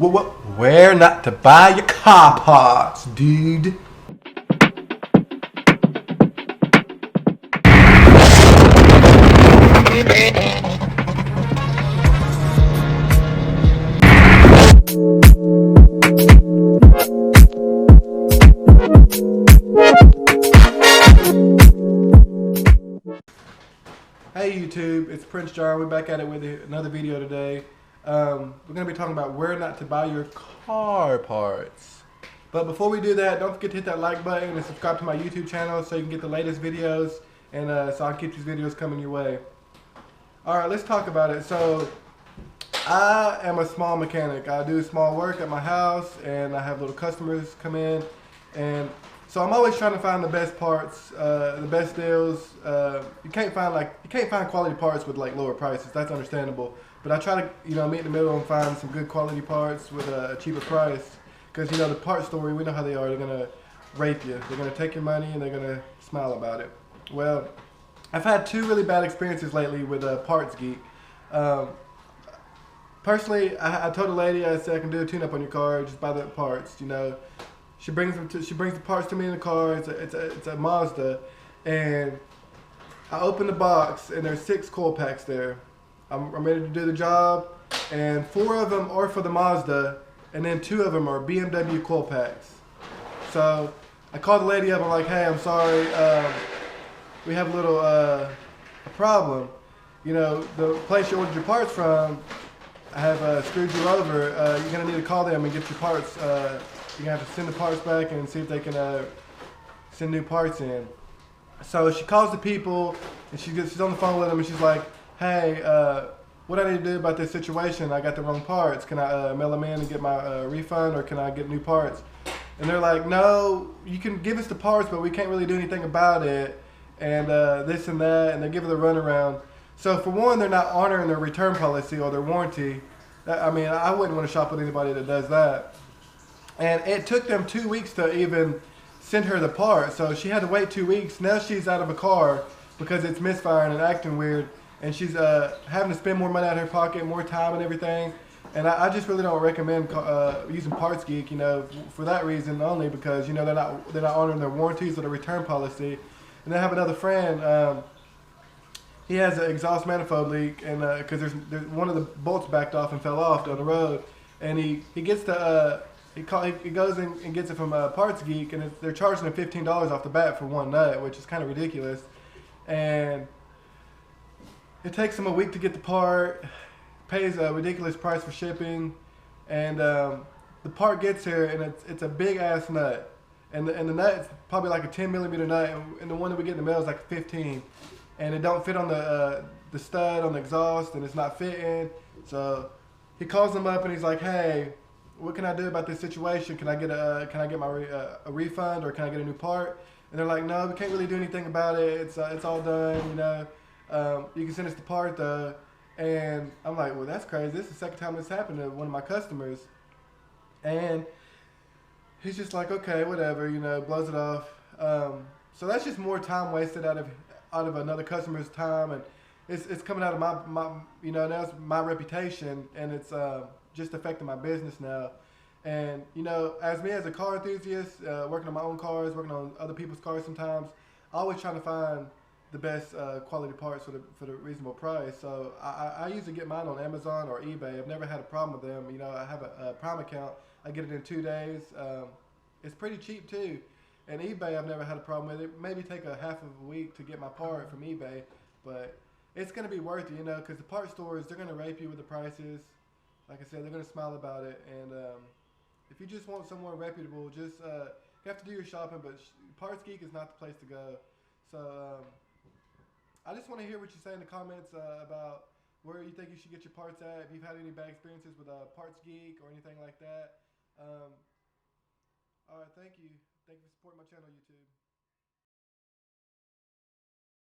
Where not to buy your car parts, dude. Hey YouTube, it's Prince Jar. We're back at it with another video today. We're going to be talking about where not to buy your car parts. But before we do that, don't forget to hit that like button and subscribe to my YouTube channel so you can get the latest videos and so I can keep these videos coming your way. Alright, let's talk about it. So, I am a small mechanic. I do small work at my house and I have little customers come in, and so I'm always trying to find the best parts, the best deals. You can't find quality parts with like lower prices. That's understandable. But I try to meet in the middle and find some good quality parts with a cheaper price. Because the part store, we know how they are. They're gonna rape you. They're gonna take your money and they're gonna smile about it. Well, I've had two really bad experiences lately with Parts Geek. Personally, I told a lady, I said I can do a tune-up on your car, just buy the parts. She brings the parts to me in the car. It's a Mazda, and I open the box and there's 6 coil packs there. I'm ready to do the job, and 4 of them are for the Mazda, and then 2 of them are BMW coil packs. So I called the lady up. I'm like, hey, I'm sorry, we have a little a problem. The place you ordered your parts from, I have screwed you over. You're gonna need to call them and get your parts. You're gonna have to send the parts back and see if they can send new parts in. So she calls the people and she's on the phone with them and she's like, hey, what I need to do about this situation? I got the wrong parts. Can I mail them in and get my refund, or can I get new parts? And they're like, no, you can give us the parts, but we can't really do anything about it, and this and that, and they give her the runaround. So for one, they're not honoring their return policy or their warranty. I mean, I wouldn't want to shop with anybody that does that. And it took them 2 weeks to even send her the part. So she had to wait 2 weeks. Now she's out of a car because it's misfiring and acting weird. And she's having to spend more money out of her pocket, more time and everything. And I just really don't recommend using Parts Geek, for that reason only, because they're not honoring their warranties or their return policy. And I have another friend. He has an exhaust manifold leak, and because there's one of the bolts backed off and fell off down the road, and he gets the he goes and gets it from Parts Geek, and they're charging him $15 off the bat for one nut, which is kind of ridiculous. And it takes him a week to get the part, pays a ridiculous price for shipping, and the part gets here, and it's a big ass nut, and the nut is probably like a 10mm nut, and the one that we get in the mail is like 15. And it don't fit on the stud on the exhaust, and it's not fitting. So he calls them up and he's like, "Hey, what can I do about this situation? Can I get my a refund, or can I get a new part?" And they're like, "No, we can't really do anything about it. It's all done. You can send us the part though." And I'm like, "Well, that's crazy. This is the second time this happened to one of my customers." And he's just like, "Okay, whatever," blows it off. So that's just more time wasted out of another customer's time, and it's coming out of my now it's my reputation, and it's just affecting my business now. And as me as a car enthusiast, working on my own cars, working on other people's cars sometimes, I always try to find the best quality parts for the reasonable price. So I usually get mine on Amazon or eBay. I've never had a problem with them. I have a Prime account. I get it in 2 days. It's pretty cheap too. And eBay, I've never had a problem with it. Maybe take a half of a week to get my part from eBay, but it's going to be worth it, because the part stores, they're going to rape you with the prices. Like I said, they're going to smile about it. And if you just want somewhere reputable, just you have to do your shopping, but Parts Geek is not the place to go. So I just want to hear what you say in the comments about where you think you should get your parts at. If you've had any bad experiences with Parts Geek or anything like that. All right, thank you. Thank you for supporting my channel, YouTube.